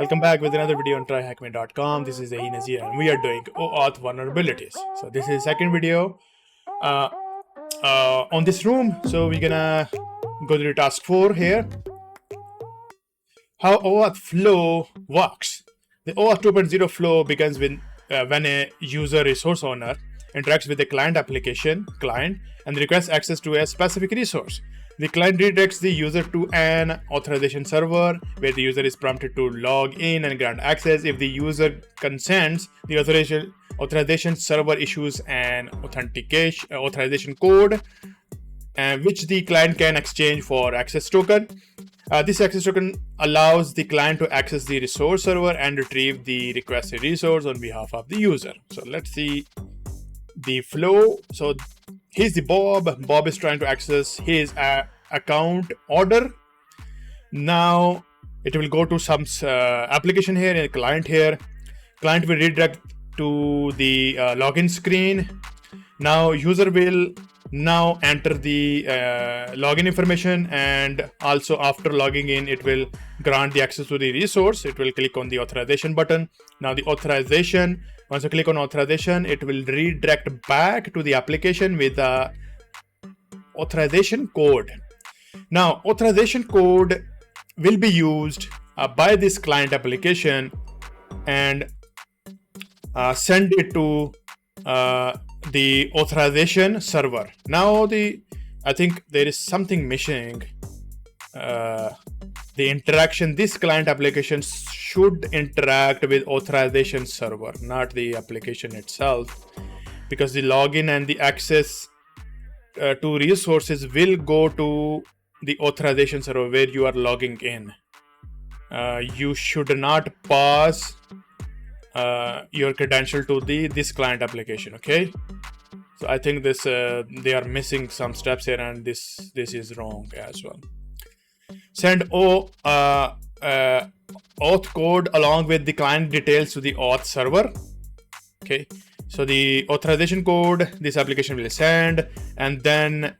Welcome back with another video on TryHackMe.com. This is Nazir and we are doing OAuth Vulnerabilities. So this is the second video on this room. So we're gonna go to the task 4 here. How OAuth flow works. The OAuth 2.0 flow begins with when a user resource owner interacts with the client application client and requests access to a specific resource. The client redirects the user to an authorization server where the user is prompted to log in and grant access. If the user consents, the authorization server issues an authorization code which the client can exchange for access token. This access token allows the client to access the resource server and retrieve the requested resource on behalf of the user. So let's see the flow. So here's the Bob. Bob is trying to access his account order. Now it will go to some application here, a client here. Client will redirect to the login screen. Now user will now enter the login information, and also after logging in it will grant the access to the resource. It will click on the authorization button. Now the authorization, once you click on authorization, it will redirect back to the application with the authorization code. Now authorization code will be used by this client application and send it to the authorization server. Now I think there is something missing. The interaction, this client application should interact with authorization server, not the application itself, because the login and the access to resources will go to the authorization server where you are logging in. You should not pass your credential to this client application. Okay, so I think this they are missing some steps here, and this is wrong as well. Send auth code along with the client details to the auth server. Okay, so the authorization code this application will send, and then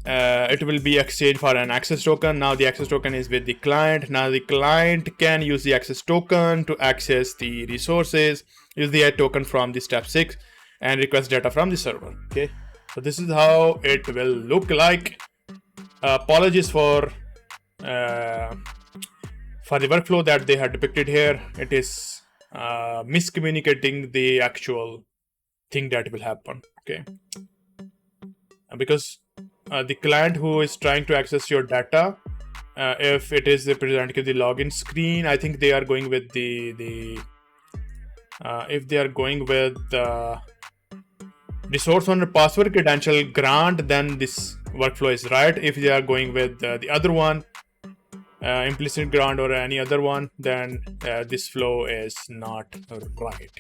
it will be exchanged for an access token. Now the access token is with the client. Now the client can use the access token to access the resources, use the token from the step 6 and request data from the server. Okay, so this is how it will look like. Apologies for the workflow that they have depicted here. It is miscommunicating the actual thing that will happen. Okay, because the client who is trying to access your data, if it is representing the login screen, I think they are going with if they are going with the resource owner password credential grant, then this workflow is right. If they are going with the other one, implicit grant or any other one, then this flow is not right.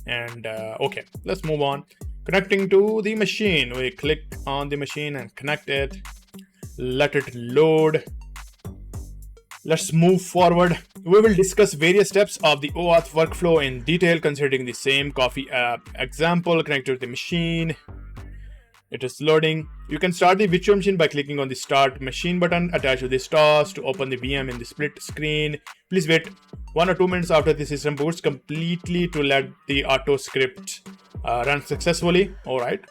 And okay, let's move on. Connecting to the machine, we click on the machine and connect it. Let it load. Let's move forward. We will discuss various steps of the OAuth workflow in detail, considering the same coffee app example. Connect to the machine. It is loading. You can start the virtual machine by clicking on the start machine button attached to this task to open the VM in the split screen. Please wait 1 or 2 minutes after the system boots completely to let the auto script run successfully. All right.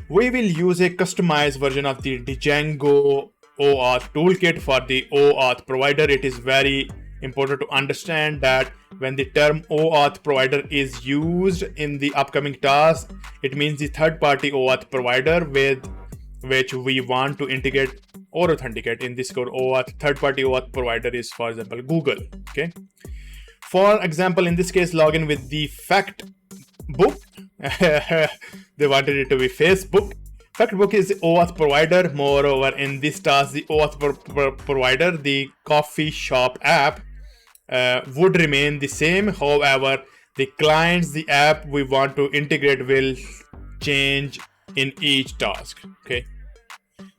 We will use a customized version of the Django OAuth toolkit for the OAuth provider. It is very important to understand that when the term OAuth provider is used in the upcoming task, it means the third-party OAuth provider with which we want to integrate or authenticate. In this code, OAuth third-party OAuth provider is, for example, Google. Okay. For example, in this case, log in with the Factbook. They wanted it to be Facebook. Factbook is the OAuth provider. Moreover, in this task, the OAuth provider, the coffee shop app, would remain the same. However, the clients, the app we want to integrate will change in each task. Okay.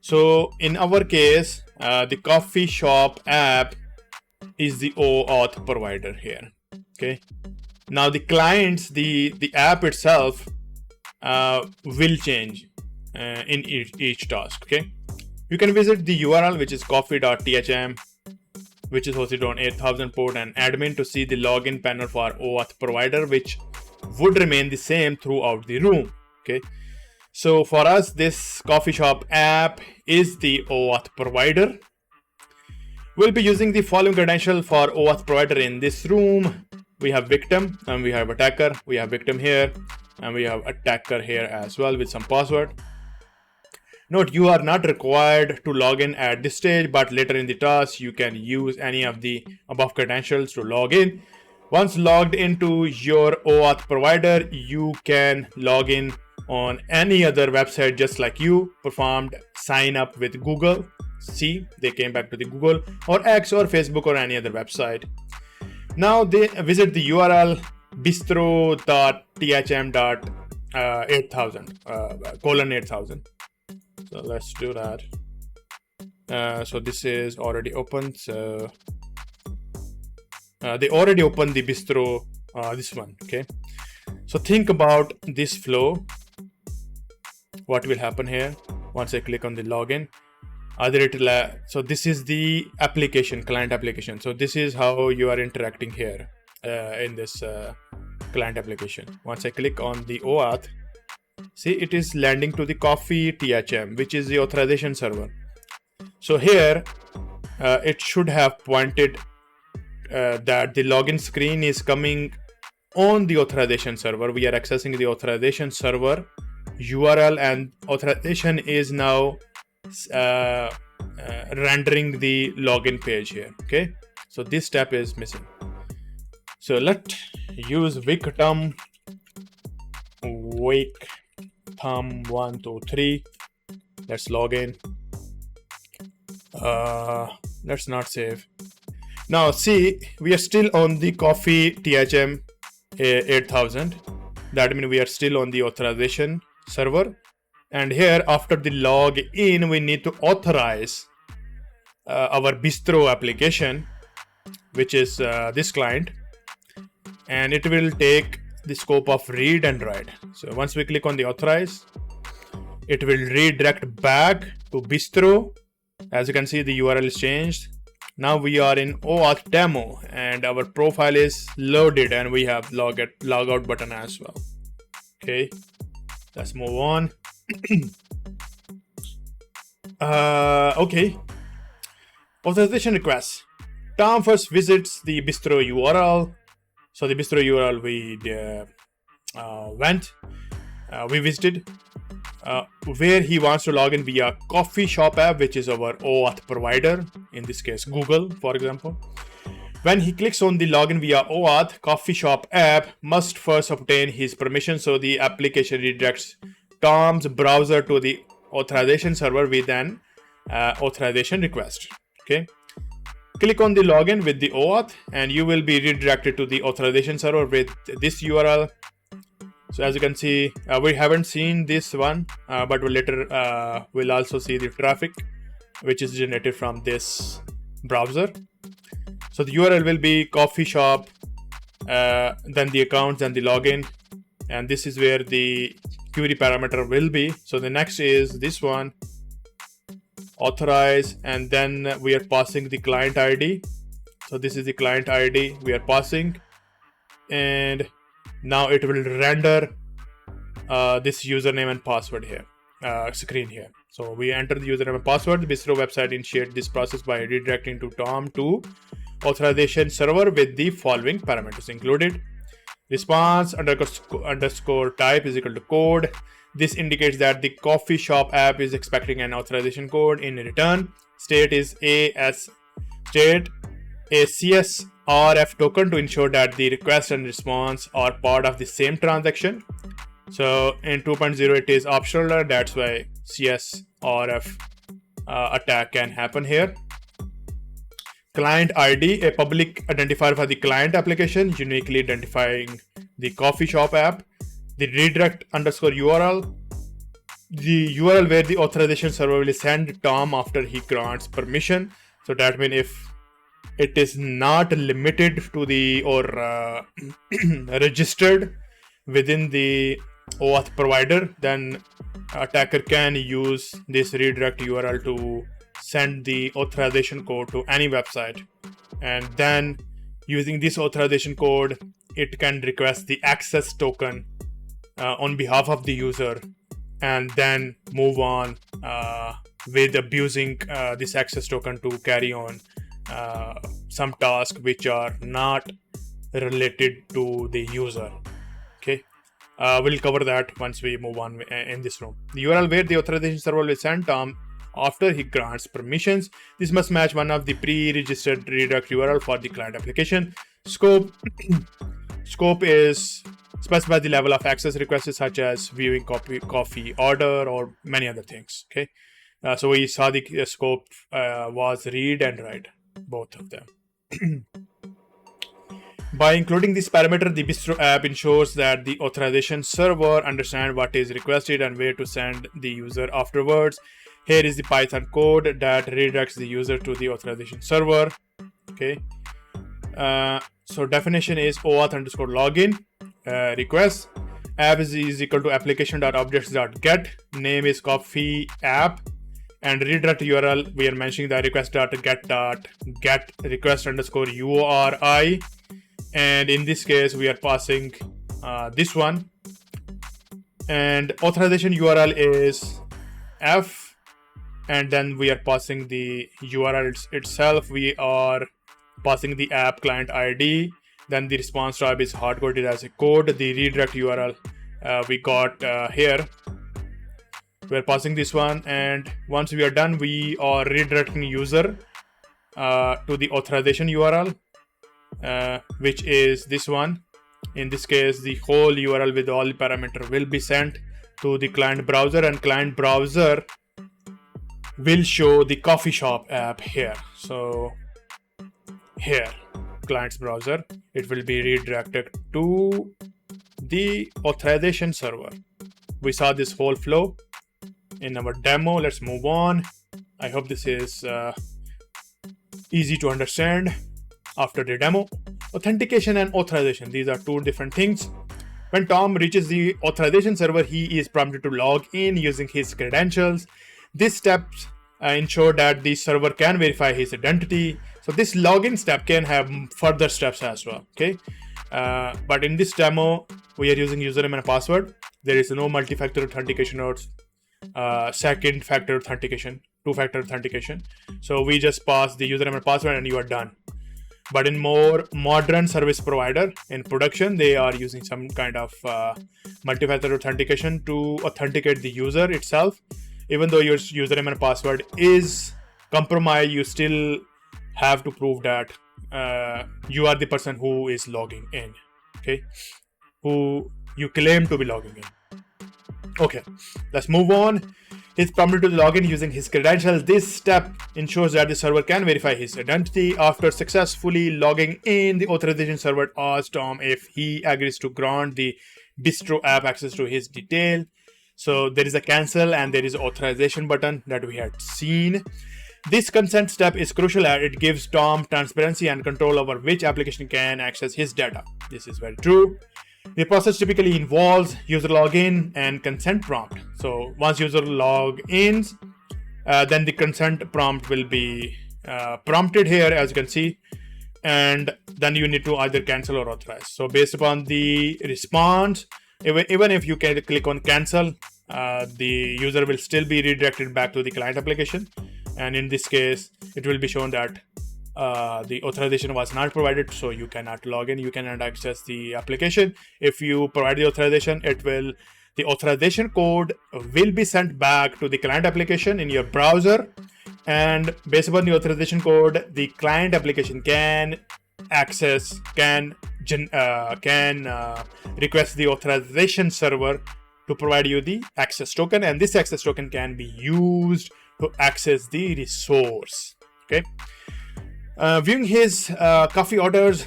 So in our case, the coffee shop app is the OAuth provider here. Okay. Now the clients, the app itself will change in each task. Okay. You can visit the URL, which is coffee.thm which is hosted on 8000 port, and admin to see the login panel for OAuth provider, which would remain the same throughout the room. Okay, so for us, this coffee shop app is the OAuth provider. We'll be using the following credential for OAuth provider in this room. We have victim and we have attacker. We have victim here and we have attacker here as well with some password. Note, you are not required to log in at this stage, but later in the task, you can use any of the above credentials to log in. Once logged into your OAuth provider, you can log in on any other website just like you performed sign up with Google. See, they came back to the Google or X or Facebook or any other website. Now they visit the URL bistro.thm.8000 So let's do that. So this is already open. So they already opened the bistro, this one. Okay. So think about this flow. What will happen here once I click on the login? So this is the application, client application. So this is how you are interacting here in this client application. Once I click on the OAuth, see, it is landing to the coffee THM, which is the authorization server. So here it should have pointed that the login screen is coming on the authorization server. We are accessing the authorization server URL, and authorization is now rendering the login page here. Okay, so this step is missing. So let's use victim 123. Let's log in. Let's not save. Now see, we are still on the coffee THM 8000. That means we are still on the authorization server. And here, after the log in, we need to authorize our bistro application, which is this client, and it will take the scope of read and write. So once we click on the authorize, it will redirect back to bistro. As you can see, the URL is changed. Now we are in OAuth demo and our profile is loaded, and we have log out button as well. Okay, let's move on. Okay, authorization request. Tom first visits the bistro URL. So the bistro URL we visited, where he wants to log in via coffee shop app, which is our OAuth provider, in this case Google, for example. When he clicks on the login via OAuth, coffee shop app must first obtain his permission. So the application redirects Tom's browser to the authorization server with an authorization request. Okay, click on the login with the OAuth and you will be redirected to the authorization server with this URL. So as you can see, we haven't seen this one, but later we'll also see the traffic which is generated from this browser. So the URL will be coffee shop, then the accounts and the login, and this is where the query parameter will be. So the next is this one, authorize, and then we are passing the client ID. So this is the client ID we are passing, and now it will render this username and password here, screen here. So we enter the username and password. The bistro website initiate this process by redirecting to Tom to authorization server with the following parameters included. Response underscore type is equal to code. This indicates that the coffee shop app is expecting an authorization code in return. State is a CSRF token to ensure that the request and response are part of the same transaction. So in 2.0 it is optional, that's why CSRF attack can happen here. Client ID, a public identifier for the client application, uniquely identifying the coffee shop app. The redirect underscore URL, the URL where the authorization server will send Tom after he grants permission. So that means if it is not limited to the or registered within the OAuth provider, then attacker can use this redirect URL to send the authorization code to any website, and then using this authorization code, it can request the access token on behalf of the user, and then move on with abusing this access token to carry on some tasks which are not related to the user. Okay, we'll cover that once we move on in this room. The URL where the authorization server will send Tom after he grants permissions. This must match one of the pre-registered redirect URL for the client application. Scope scope is specify the level of access requests, such as viewing coffee order or many other things. Okay, so we saw the scope was read and write, both of them. By including this parameter, the Bistro app ensures that the authorization server understands what is requested and where to send the user afterwards. Here is the Python code that redirects the user to the authorization server. Okay. So definition is OAuth underscore login request. App is equal to application.objects.get. Name is coffee app. And redirect URL, we are mentioning the request.get request underscore URI. And in this case, we are passing this one. And authorization URL is F. And then we are passing the URL itself. We are passing the app client ID. Then the response type is hard-coded as a code. The redirect URL we got here. We're passing this one. And once we are done, we are redirecting user to the authorization URL. Which is this one. In this case, the whole URL with all the parameter will be sent to the client browser, and client browser will show the coffee shop app here. So here, client's browser, it will be redirected to the authorization server. We saw this whole flow in our demo. Let's move on. I hope this is easy to understand. After the demo, authentication and authorization, these are two different things. When Tom reaches the authorization server, he is prompted to log in using his credentials. These steps ensure that the server can verify his identity. So this login step can have further steps as well. Okay, but in this demo, we are using username and password. There is no multi-factor authentication or second factor authentication, two-factor authentication. So we just pass the username and password and you are done. But in more modern service provider in production, they are using some kind of multi-factor authentication to authenticate the user itself. Even though your username and password is compromised, you still have to prove that you are the person who is logging in. Okay, who you claim to be logging in. Okay, let's move on. He's prompted to log in using his credentials. This step ensures that the server can verify his identity. After successfully logging in, the authorization server asks Tom if he agrees to grant the Bistro app access to his detail. So there is a cancel and there is authorization button that we had seen. This consent step is crucial as it gives Tom transparency and control over which application can access his data. This is very true. The process typically involves user login and consent prompt. So once user log in, then the consent prompt will be prompted here, as you can see, and then you need to either cancel or authorize. So based upon the response, even if you can click on cancel, the user will still be redirected back to the client application. And in this case, it will be shown that the authorization was not provided, so you cannot log in, you cannot access the application. If you provide the authorization, the authorization code will be sent back to the client application in your browser, and based upon the authorization code, the client application can request the authorization server to provide you the access token, and this access token can be used to access the resource. Okay. Viewing his coffee orders,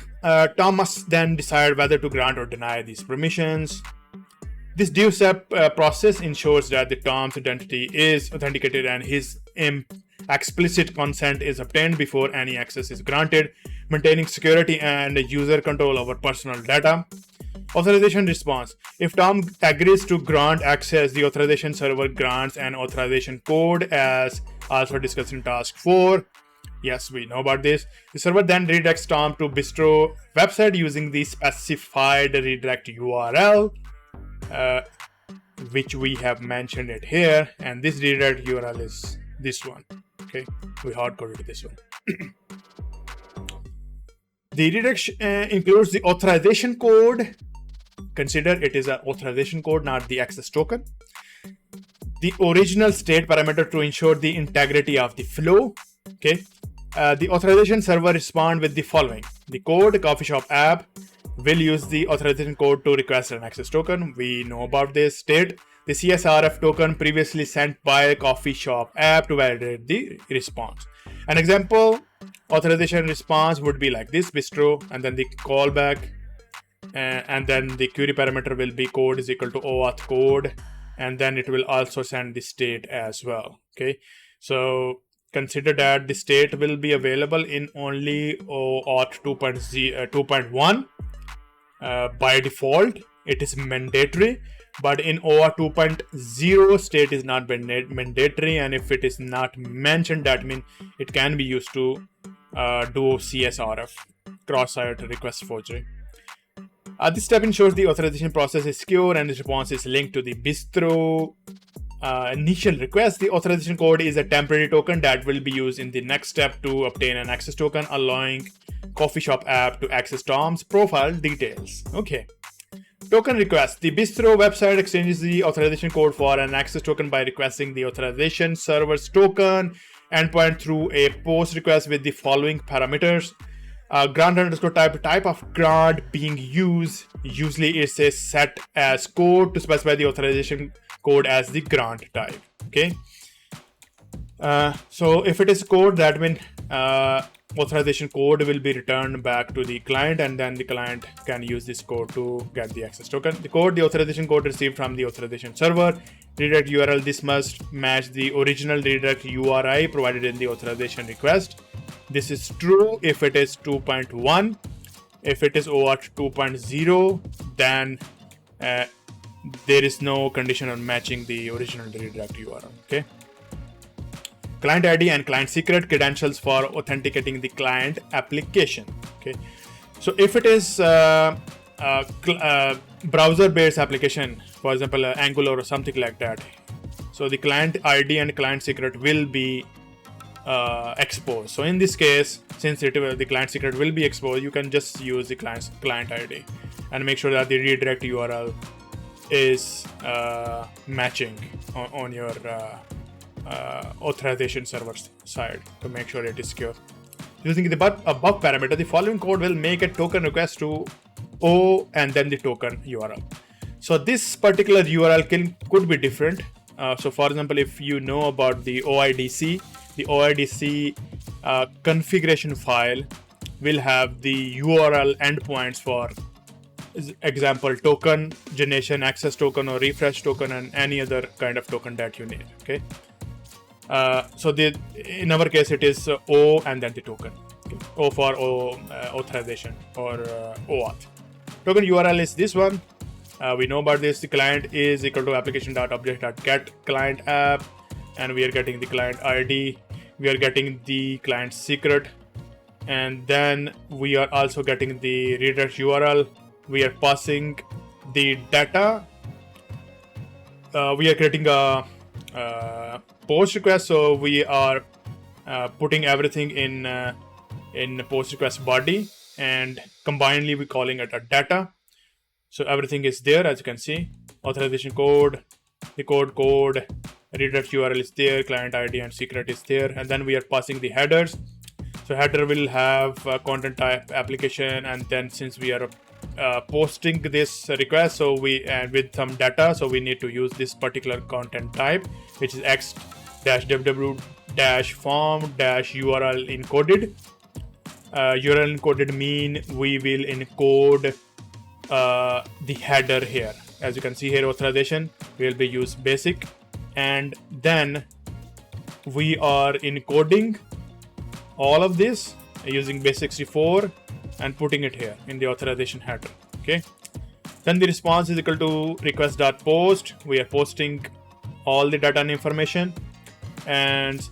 Tom must then decide whether to grant or deny these permissions. This two-step process ensures that the Tom's identity is authenticated and his explicit consent is obtained before any access is granted, maintaining security and user control over personal data. Authorization response. If Tom agrees to grant access, the authorization server grants an authorization code as also discussed in task 4. Yes, we know about this. The server then redirects Tom to Bistro website using the specified redirect URL, which we have mentioned it here. And this redirect URL is this one. Okay, we hard-coded this one. The redirection includes the authorization code. Consider it is an authorization code, not the access token. The original state parameter to ensure the integrity of the flow. Okay. The authorization server respond with the following. The code coffee shop app will use the authorization code to request an access token. We know about this. State the CSRF token previously sent by coffee shop app to validate the response. An example authorization response would be like this: bistro, and then the callback, and then the query parameter will be code is equal to OAuth code, and then it will also send the state as well. Okay, so consider that the state will be available in only OAuth 2.1 by default. It is mandatory, but in OAuth 2.0 state is not mandatory, and if it is not mentioned, that means it can be used to do CSRF, cross-site request forgery. This step ensures the authorization process is secure and the response is linked to the Bistro initial request. The authorization code is a temporary token that will be used in the next step to obtain an access token, allowing coffee shop app to access Tom's profile details. Okay. Token request. The Bistro website exchanges the authorization code for an access token by requesting the authorization server's token endpoint through a post request with the following parameters. Grant underscore type of grant being used. Usually it's a set as code to specify the authorization code as the grant type. Okay. So if it is code, that means authorization code will be returned back to the client, and then the client can use this code to get the access token. The authorization code received from the authorization server. Redirect URL. This must match the original redirect URI provided in the authorization request. This is true if it is 2.1. If it is OAuth 2.0, then there is no condition on matching the original redirect URL. Okay. Client ID and client secret credentials for authenticating the client application. Okay. So if it is browser-based application, for example, Angular or something like that, so the client ID and client secret will be exposed. So in this case, since the client secret will be exposed, you can just use the client ID and make sure that the redirect URL is matching on your authorization server side to make sure it is secure. Using the above parameter, the following code will make a token request to O and then the token URL. So this particular URL could be different. So for example, if you know about the OIDC configuration file will have the URL endpoints for example token generation, access token, or refresh token, and any other kind of token that you need. Okay. So in our case it is O and then the token. Okay. O for authorization or OAuth. Token URL is this one. We know about this. The client is equal to application.object.get client app, and we are getting the client ID. We are getting the client secret, and then we are also getting the redirect URL. We are passing the data. We are creating a post request, so we are putting everything in post request body, and combinedly we're calling it a data. So everything is there, as you can see. Authorization code, the code, redirect URL is there, client ID and secret is there, and then we are passing the headers. So header will have content type application, and then since we are posting this request, so we with some data, so we need to use this particular content type, which is x-www-form-url encoded. URL encoded mean we will encode the header here. As you can see here, authorization will be used basic, and then we are encoding all of this using base64 and putting it here in the authorization header. Okay. Then the response is equal to request.post. We are posting all the data and information, and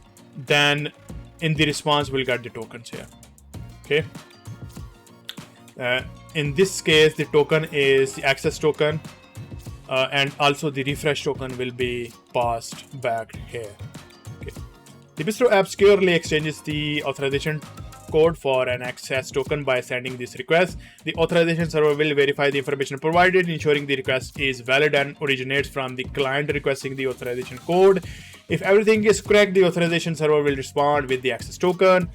then in the response we'll get the tokens here. Okay. In this case, the token is the access token, and also the refresh token will be passed back here. Okay. The Bistro app securely exchanges the authorization code for an access token by sending this request. The authorization server will verify the information provided, ensuring the request is valid and originates from the client requesting the authorization code. If everything is correct, the authorization server will respond with the access token,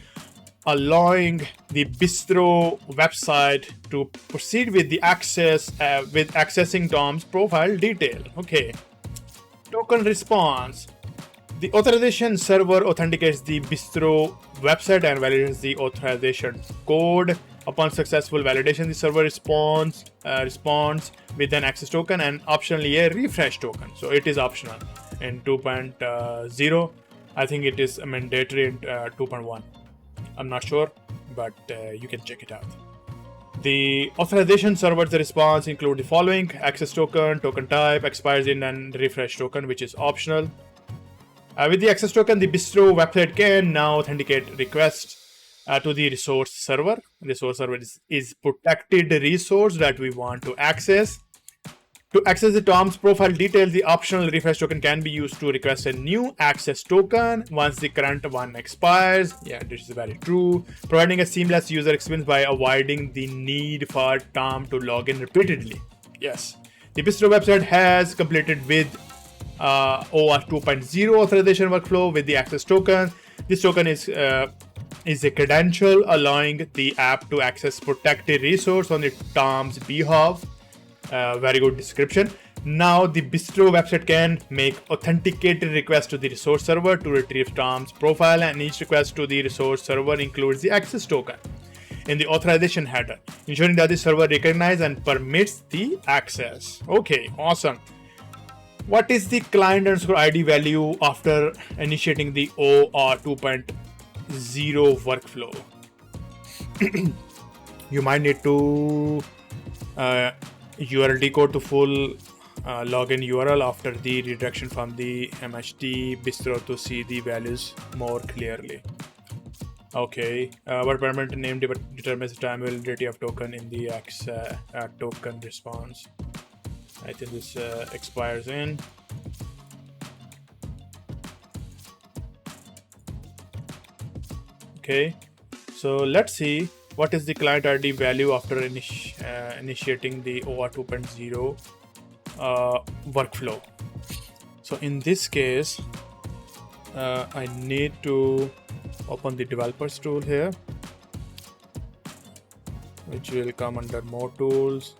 allowing the Bistro website to proceed with the accessing Tom's profile detail. Okay. Token response. The authorization server authenticates the Bistro website and validates the authorization code. Upon successful validation, the server responds with an access token and optionally a refresh token. So it is optional in 2.0. I think it is mandatory in 2.1. I'm not sure, but you can check it out. The authorization server's response include the following: access token, token type, expires in, and refresh token, which is optional. With the access token, the Bistro website can now authenticate requests to the resource server. The resource server is protected resource that we want to access. To access the Tom's profile details, the optional refresh token can be used to request a new access token once the current one expires. Yeah, this is very true. Providing a seamless user experience by avoiding the need for Tom to log in repeatedly. Yes. The Bistro website has completed with OAuth 2.0 authorization workflow with the access token. This token is a credential allowing the app to access protected resource on the Tom's behalf. Very good description. Now the Bistro website can make authenticated requests to the resource server to retrieve Tom's profile, and each request to the resource server includes the access token in the authorization header, ensuring that the server recognizes and permits the access. Okay, awesome. What is the client underscore ID value after initiating the OAuth 2.0 workflow? You might need to URL decode to full login URL after the redirection from the MHT Bistro to see the values more clearly. Okay, what parameter name determines the time validity of token in the token response. I think this expires in. Okay, so let's see what is the client ID value after initiating the OAuth 2.0 workflow. So in this case, I need to open the developers tool here, which will come under more tools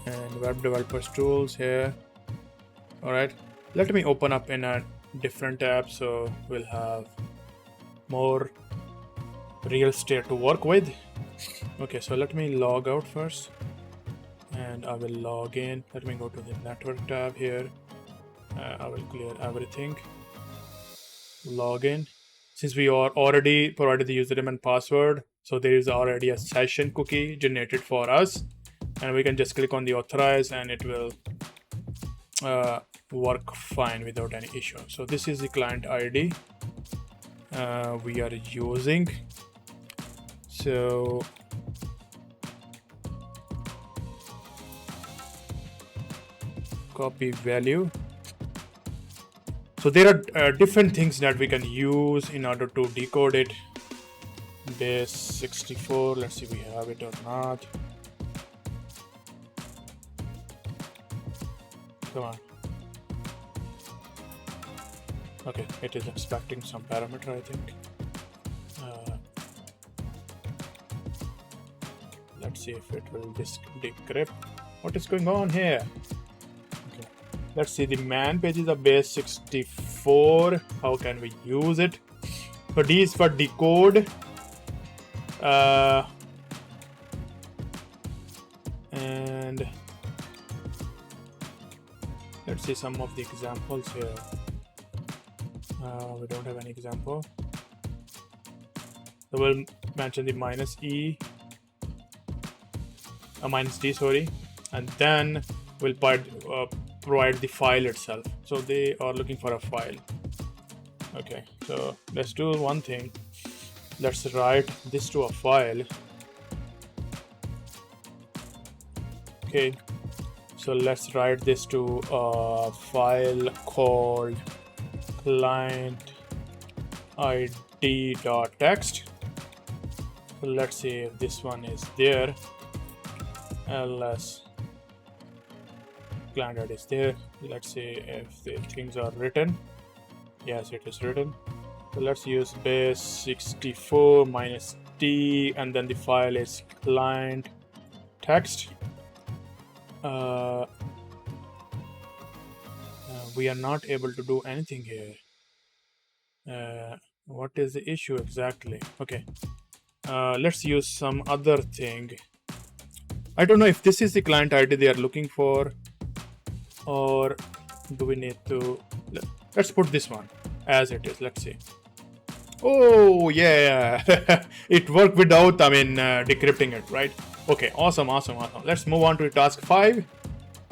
and web developers tools here. All right, let me open up in a different tab so we'll have more real estate to work with. Okay, so let me log out first and I will log in. Let me go to the network tab here. I will clear everything. Log in. Since we are already provided the username and password, so there is already a session cookie generated for us, and we can just click on the authorize and it will work fine without any issue. So this is the client ID we are using. So copy value. So there are different things that we can use in order to decode it. Base 64, let's see if we have it or not. Come on. Okay, it is expecting some parameter, I think. Let's see if it will decrypt. What is going on here? Okay. Let's see, the man page is a base 64. How can we use it? So D is for decode. And let's see some of the examples here. We don't have any example. So we'll mention the minus D, sorry, and then we'll provide the file itself. So they are looking for a file. Okay, so let's do one thing. Let's write this to a file. Okay, so let's write this to a file called client id.txt. So let's see if this one is there. ls client id is there. Let's see if the things are written. Yes, it is written. So let's use base 64 minus t, and then the file is client text. We are not able to do anything here. What is the issue exactly? Okay, let's use some other thing. I don't know if this is the client ID they are looking for, or do we need to... Let's put this one as it is. Let's see. Oh yeah, it worked without decrypting it, right? Okay, awesome. Let's move on to task 5.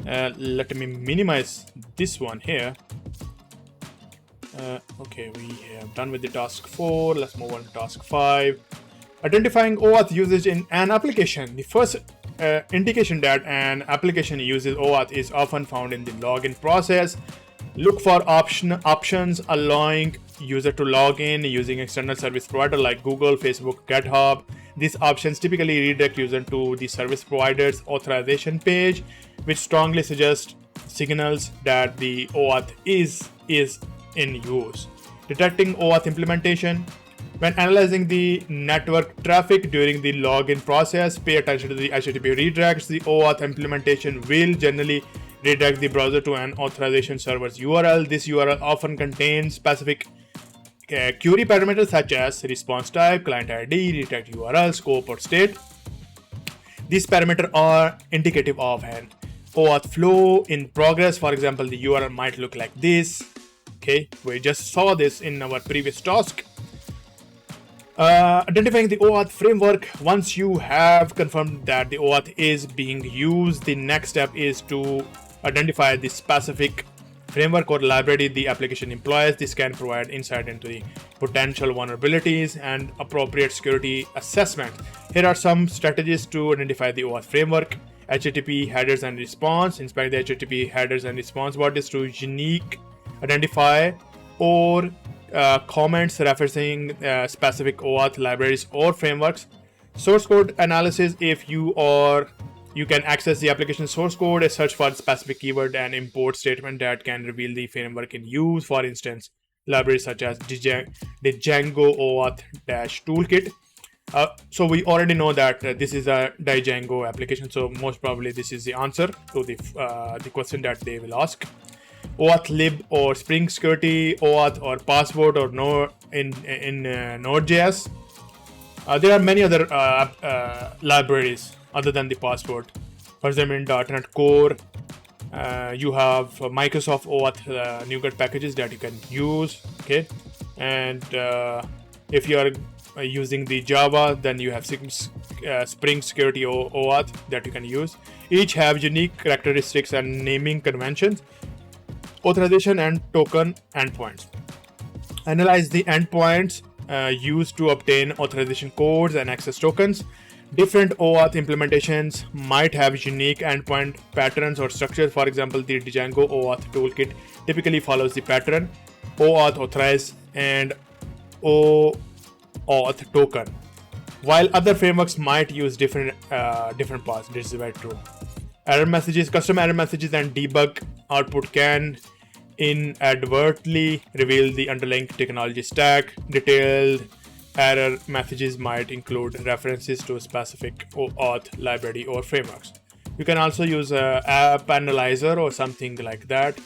Let me minimize this one here. Okay, we have done with the task 4. Let's move on to task 5. Identifying OAuth usage in an application. The first indication that an application uses OAuth is often found in the login process. Look for options allowing user to log in using external service provider like Google, Facebook, GitHub. These options typically redirect user to the service provider's authorization page, which strongly suggests signals that the OAuth is in use. Detecting OAuth implementation. When analyzing the network traffic during the login process, pay attention to the HTTP redirects. The OAuth implementation will generally redirect the browser to an authorization server's URL. This URL often contains specific query parameters such as response type, client ID, redirect URL, scope, or state. These parameters are indicative of an OAuth flow in progress. For example, the URL might look like this. Okay, we just saw this in our previous task. Identifying the OAuth framework. Once you have confirmed that the OAuth is being used, the next step is to identify the specific framework or library the application employs. This can provide insight into the potential vulnerabilities and appropriate security assessment. Here are some strategies to identify the OAuth framework. HTTP headers and response. Inspect the HTTP headers and response bodies to unique identify or comments referencing specific OAuth libraries or frameworks. Source code analysis. If you can access the application source code, search for specific keyword and import statement that can reveal the framework in use. For instance, libraries such as the Django OAuth toolkit. So we already know that this is a Django application, so most probably this is the answer to the question that they will ask. OAuth lib or Spring Security, OAuth or Password or Node.js. There are many other libraries other than the Password. For example, in .NET Core, you have Microsoft OAuth NuGet packages that you can use. Okay, and if you are using the Java, then you have Spring Security OAuth that you can use. Each have unique characteristics and naming conventions. Authorization and token endpoints. Analyze the endpoints used to obtain authorization codes and access tokens. Different OAuth implementations might have unique endpoint patterns or structures. For example, the Django OAuth toolkit typically follows the pattern OAuth authorize and OAuth token, while other frameworks might use different paths. This is very true. Error messages, custom error messages, and debug output can inadvertently reveal the underlying technology stack. Detailed error messages might include references to a specific OAuth library or frameworks. You can also use an app analyzer or something like that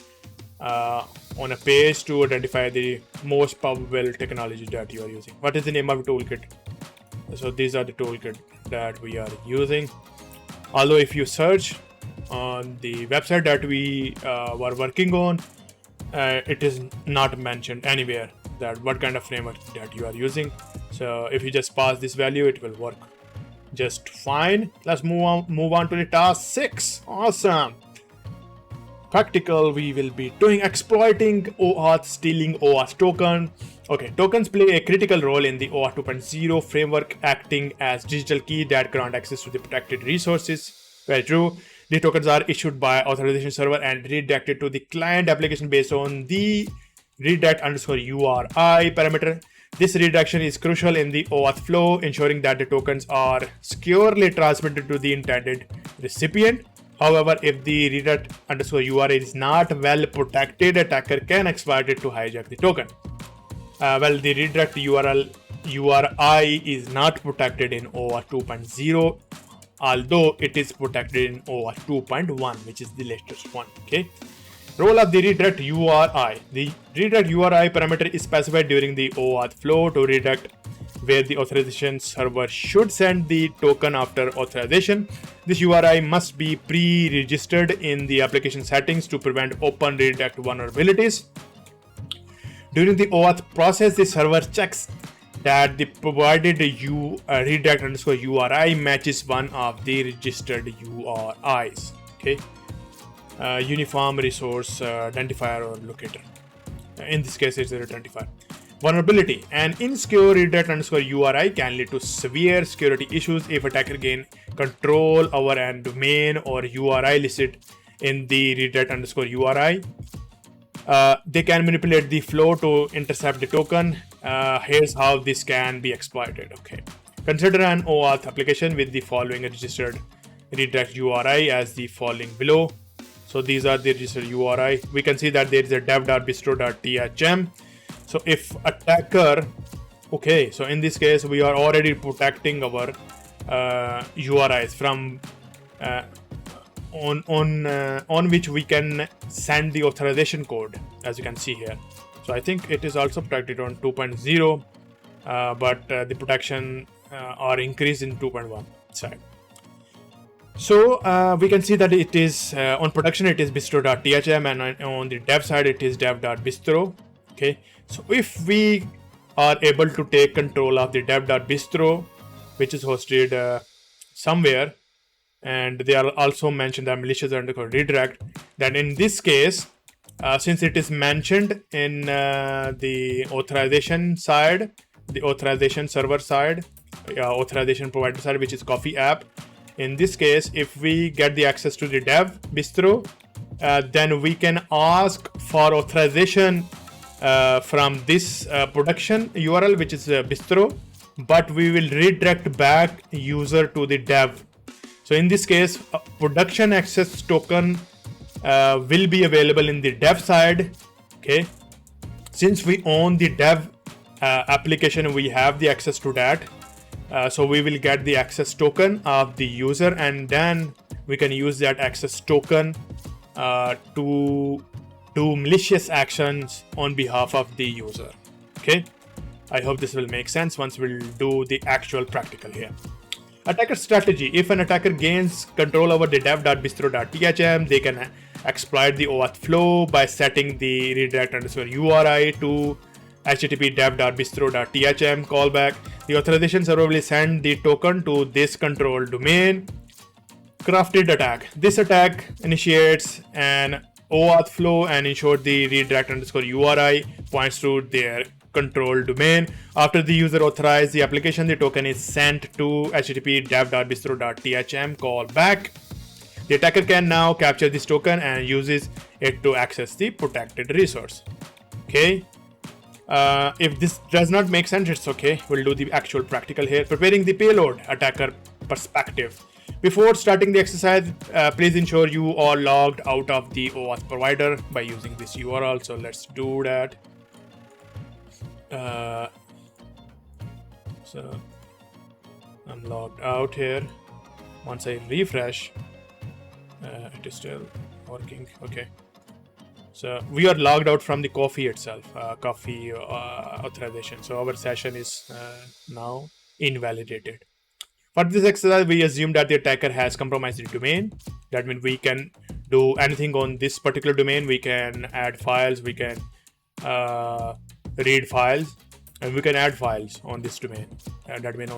on a page to identify the most probable technology that you are using. What is the name of the toolkit? So these are the toolkit that we are using. Although if you search on the website that we were working on, it is not mentioned anywhere that what kind of framework that you are using. So if you just pass this value, it will work just fine. Let's move on to the task 6. Awesome. practical, we will be doing exploiting OAuth, stealing OAuth token. Okay, tokens play a critical role in the OAuth 2.0 framework, acting as digital key that grant access to the protected resources. Very true. The tokens are issued by authorization server and redirected to the client application based on the redirect_URI parameter. This redirection is crucial in the OAuth flow, ensuring that the tokens are securely transmitted to the intended recipient. However, if the redirect_URI is not well protected, attacker can exploit it to hijack the token. The redirect URI is not protected in OAuth 2.0, although it is protected in OAuth 2.1, which is the latest one. Okay. Role of the redirect URI. The redirect URI parameter is specified during the OAuth flow to redirect where the authorization server should send the token after authorization. This URI must be pre-registered in the application settings to prevent open redirect vulnerabilities. During the OAuth process, the server checks that the provided redirect_URI matches one of the registered URIs. Okay. Uniform resource identifier or locator. In this case, it's a identifier. Vulnerability. An insecure redirect_URI can lead to severe security issues if attacker gain control over a domain or URI listed in the redirect_URI. They can manipulate the flow to intercept the token. Here's how this can be exploited. Okay. Consider an OAuth application with the following registered redirect URI as the following below. So these are the registered URI. We can see that there is a dev.bistro.thm. So if attacker, okay, so in this case, we are already protecting our URIs from on which we can send the authorization code, as you can see here. So I think it is also protected on 2.0, but the protection are increased in 2.1 side. So we can see that it is on production it is bistro.thm, and on the dev side it is dev.bistro. Okay, so if we are able to take control of the dev.bistro, which is hosted somewhere, and they are also mentioned that malicious underscore redirect, then in this case, since it is mentioned in the authorization side, the authorization server side, authorization provider side, which is Coffee app. In this case, if we get the access to the dev bistro, then we can ask for authorization from this production URL, which is bistro, but we will redirect back user to the dev. So in this case, production access token will be available in the dev side. Okay, since we own the dev application, we have the access to that. So we will get the access token of the user, and then we can use that access token to do malicious actions on behalf of the user. Okay, I hope this will make sense once we'll do the actual practical here. Attacker strategy. If an attacker gains control over the dev.bistro.thm, they can exploit the OAuth flow by setting the redirect_URI to http dev.bistro.thm callback. The authorization server will send the token to this control domain. Crafted attack. This attack initiates an OAuth flow and ensures the redirect_URI points to their control domain. After the user authorizes the application, the token is sent to http dev.bistro.thm callback. The attacker can now capture this token and uses it to access the protected resource. Okay. If this does not make sense, it's okay. We'll do the actual practical here. Preparing the payload, attacker perspective. Before starting the exercise, please ensure you are logged out of the OAuth provider by using this URL. So let's do that. So I'm logged out here. Once I refresh, it is still working. Okay. So we are logged out from the Coffee itself, Coffee authorization. So our session is now invalidated. For this exercise, we assume that the attacker has compromised the domain. That means we can do anything on this particular domain. We can add files, we can read files, and we can add files on this domain. And that means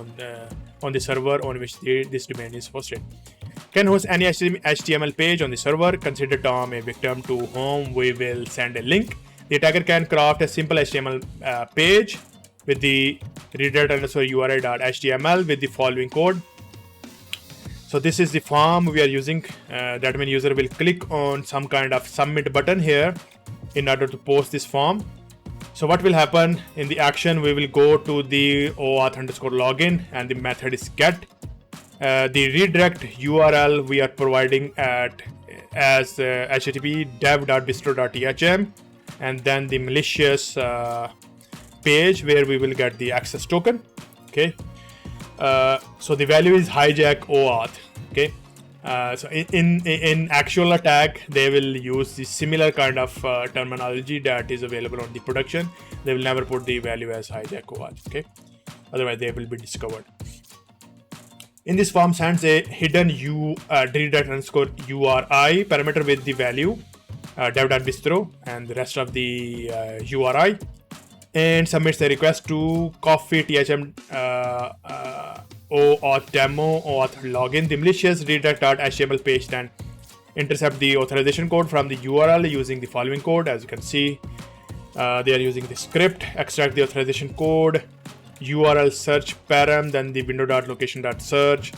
on the server on which this domain is hosted. can host any HTML page on the server. Consider Tom a victim to whom we will send a link. The attacker can craft a simple HTML page with the redirect_uri.html with the following code. So this is the form we are using. That means user will click on some kind of submit button here in order to post this form. So what will happen in the action, we will go to the OAuth_login and the method is get. The redirect URL we are providing as http dev.bistro.thm, and then the malicious page where we will get the access token. Okay. So the value is hijack OAuth. Okay. So in actual attack, they will use the similar kind of terminology that is available on the production. They will never put the value as hijack OAuth. Okay. Otherwise, they will be discovered. In this form, sends a hidden redirect_URI parameter with the value dev.bistro and the rest of the URI, and submits the request to coffee thm OAuth demo OAuth login. The malicious redirect.html page then intercept the authorization code from the URL using the following code. As you can see, they are using the script, extract the authorization code, URL search param, then the window.location.search.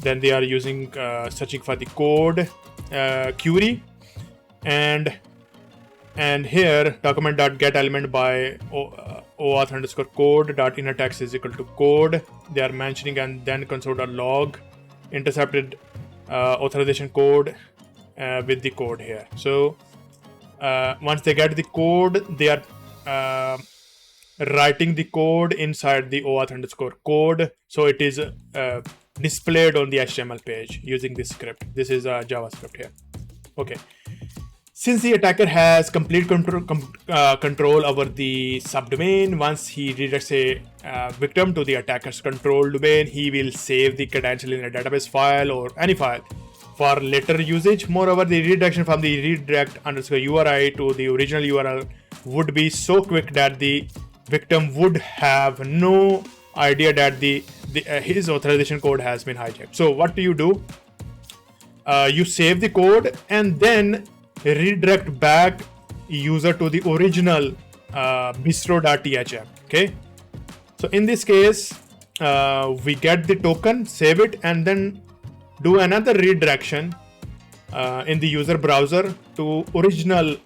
Then they are using searching for the code query, and here document.get element by OAuth_code.innerText is equal to code. They are mentioning, and then console.log intercepted authorization code with the code here. So once they get the code, they are writing the code inside the OAuth_code, so it is displayed on the HTML page using this script. This is a JavaScript here. Okay. Since the attacker has complete control over the subdomain, once he redirects a victim to the attacker's control domain, he will save the credential in a database file or any file for later usage. Moreover, the redirection from the redirect_URI to the original URL would be so quick that the victim would have no idea that his authorization code has been hijacked. So what do? You save the code and then redirect back user to the original bistro.thm. Okay. So in this case, we get the token, save it, and then do another redirection in the user browser to original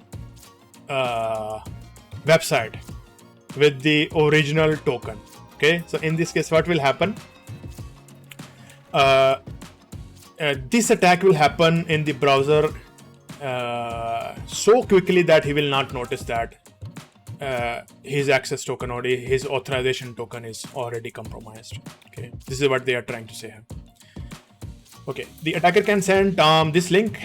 website with the original token. Okay. So in this case, what will happen? This attack will happen in the browser so quickly that he will not notice that his access token or his authorization token is already compromised. Okay, this is what they are trying to say here. Okay, the attacker can send this link,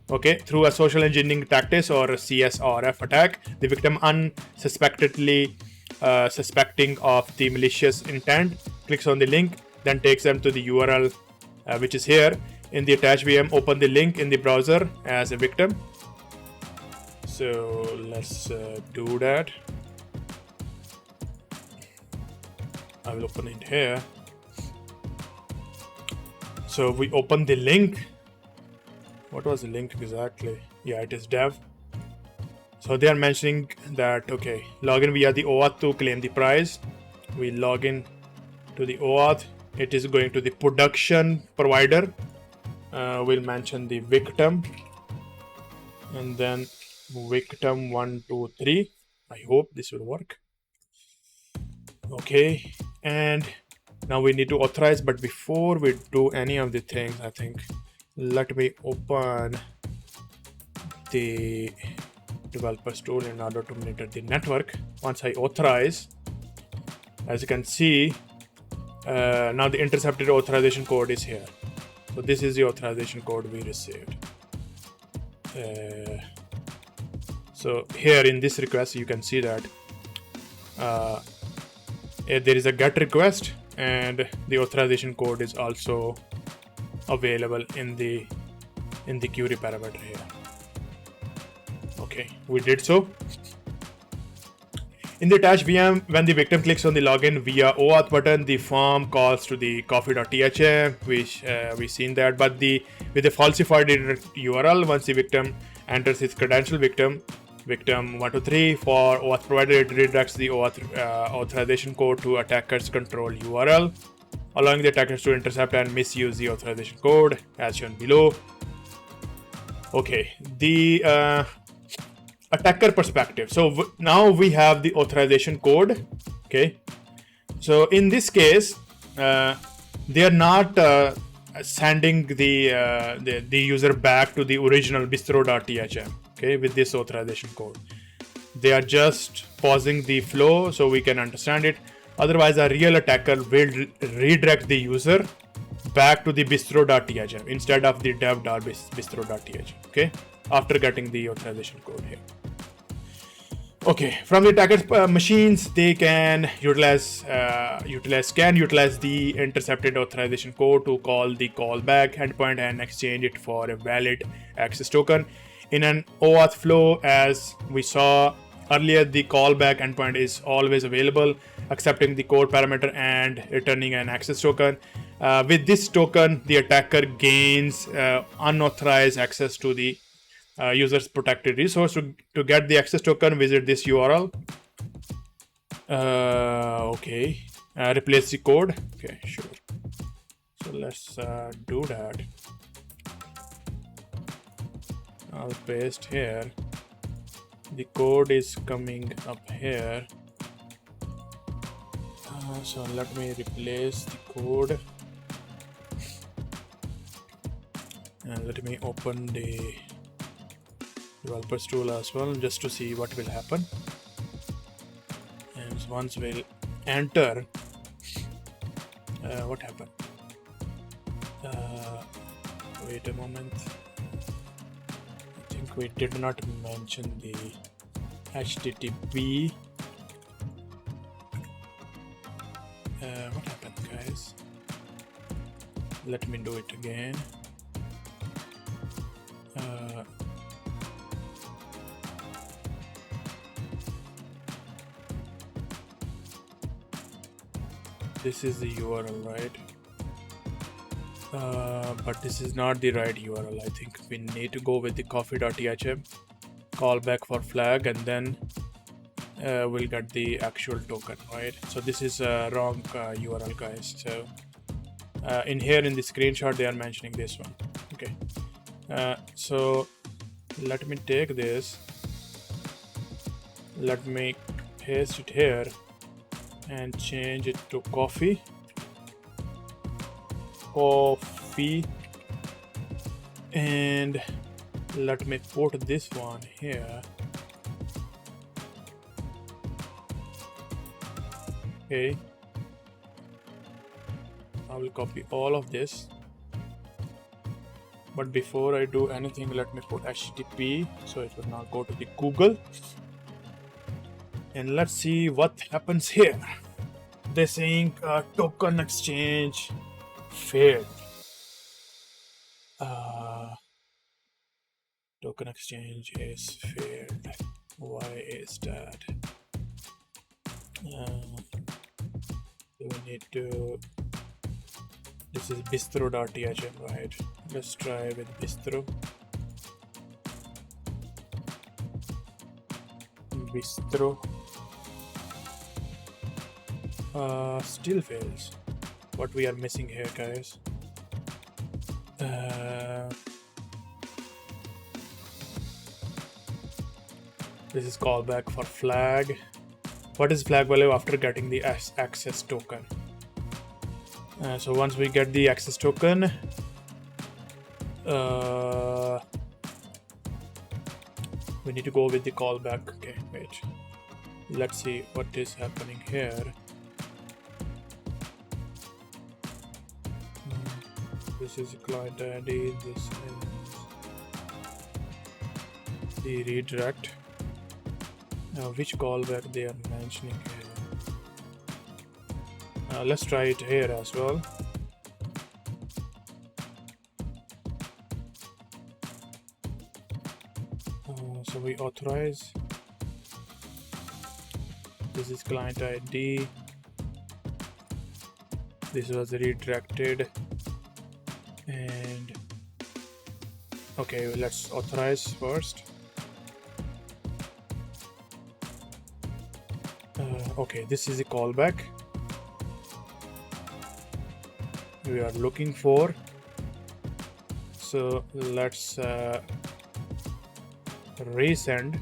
okay, through a social engineering tactics or a CSRF attack. The victim unsuspectedly suspecting of the malicious intent clicks on the link, then takes them to the URL which is here. In the attached VM, open the link in the browser as a victim. So let's do that. I will open it here. So we open the link. What was the link exactly? Yeah, it is dev. So they are mentioning that, okay, login via the OAuth to claim the prize. We log in to the OAuth. It is going to the production provider. We'll mention the victim and then victim 1, 2, 3. I hope this will work. Okay, and now we need to authorize, but before we do any of the things, I think let me open the developer's tool in order to monitor the network. Once I authorize, as you can see, now the intercepted authorization code is here. So this is the authorization code we received. So here in this request, you can see that there is a GET request and the authorization code is also available in the query parameter here. Okay, we did so. In the attached VM, when the victim clicks on the login via OAuth button, the form calls to the coffee.thm, which we've seen that, but with a falsified URL, once the victim enters his credential victim 123 for OAuth provider, it redirects the OAuth authorization code to attacker's control URL, allowing the attackers to intercept and misuse the authorization code as shown below. Okay, the attacker perspective. So now we have the authorization code. Okay, so in this case, they are not sending the user back to the original bistro.thm. Okay, with this authorization code, they are just pausing the flow so we can understand it. Otherwise, a real attacker will redirect the user back to the bistro.thm instead of the dev.bistro.thm. Okay, after getting the authorization code here. Okay, from the attacker's machines, they can utilize the intercepted authorization code to call the callback endpoint and exchange it for a valid access token. In an OAuth flow, as we saw earlier, the callback endpoint is always available, accepting the code parameter and returning an access token. With this token, the attacker gains unauthorized access to the user's protected resource. To get the access token, visit this URL. Okay, replace the code. Okay, sure. So let's do that. I'll paste here. The code is coming up here. So let me replace the code. And let me open the developers tool as well, just to see what will happen. And once we'll enter, what happened? Wait a moment. I think we did not mention the HTTP. What happened, guys? Let me do it again. This is the URL, right? But this is not the right URL. I think we need to go with the coffee.thm, callback for flag, and then we'll get the actual token, right? So this is a wrong URL, guys. So in here in the screenshot, they are mentioning this one. Okay. So let me take this. Let me paste it here and change it to coffee, and let me put this one here. Okay, I will copy all of this, but before I do anything, let me put HTTP so it will not go to the Google. And let's see what happens here. They're saying token exchange failed. Token exchange is failed. Why is that? We need to. This is bistro.thm, right? Let's try with bistro. Still fails. What we are missing here, guys? This is callback for flag. What is flag value after getting the access token? So once we get the access token, we need to go with the callback. Okay, wait. Let's see what is happening here. This is client ID. This is the redirect. Now, which callback they are mentioning here? Let's try it here as well. So we authorize. This is client ID. This was redirected. And okay, let's authorize first. Okay, this is a callback we are looking for. So let's resend.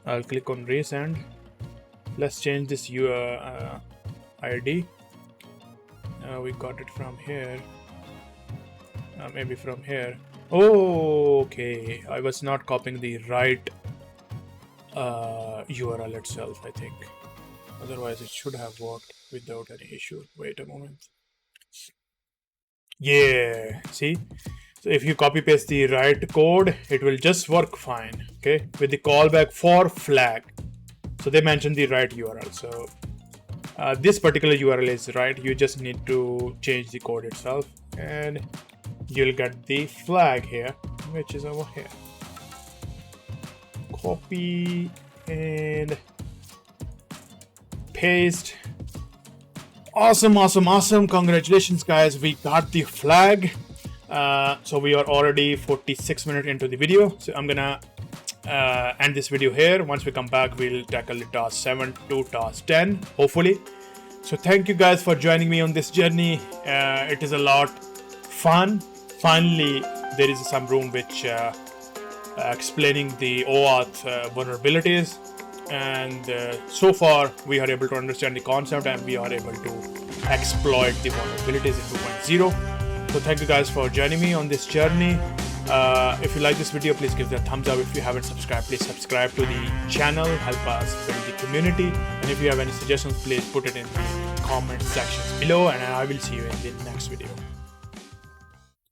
I'll click on resend. Let's change this ID. We got it from here. Maybe from here. Oh, okay. I was not copying the right URL itself, I think. Otherwise, it should have worked without any issue. Wait a moment. Yeah, see? So if you copy paste the right code, it will just work fine. Okay, with the callback for flag. So they mentioned the right URL. So this particular URL is right. You just need to change the code itself, and you'll get the flag here, which is over here. Copy and paste. Awesome, awesome, awesome. Congratulations, guys. We got the flag. So we are already 46 minutes into the video. So I'm gonna end this video here. Once we come back, we'll tackle the task 7 to task 10, hopefully. So thank you guys for joining me on this journey. It is a lot fun. Finally, there is some room which explaining the OAuth vulnerabilities, and so far we are able to understand the concept and we are able to exploit the vulnerabilities in 2.0. So thank you guys for joining me on this journey. If you like this video, please give it a thumbs up. If you haven't subscribed, please subscribe to the channel. Help us build the community. And if you have any suggestions, please put it in the comment sections below, and I will see you in the next video.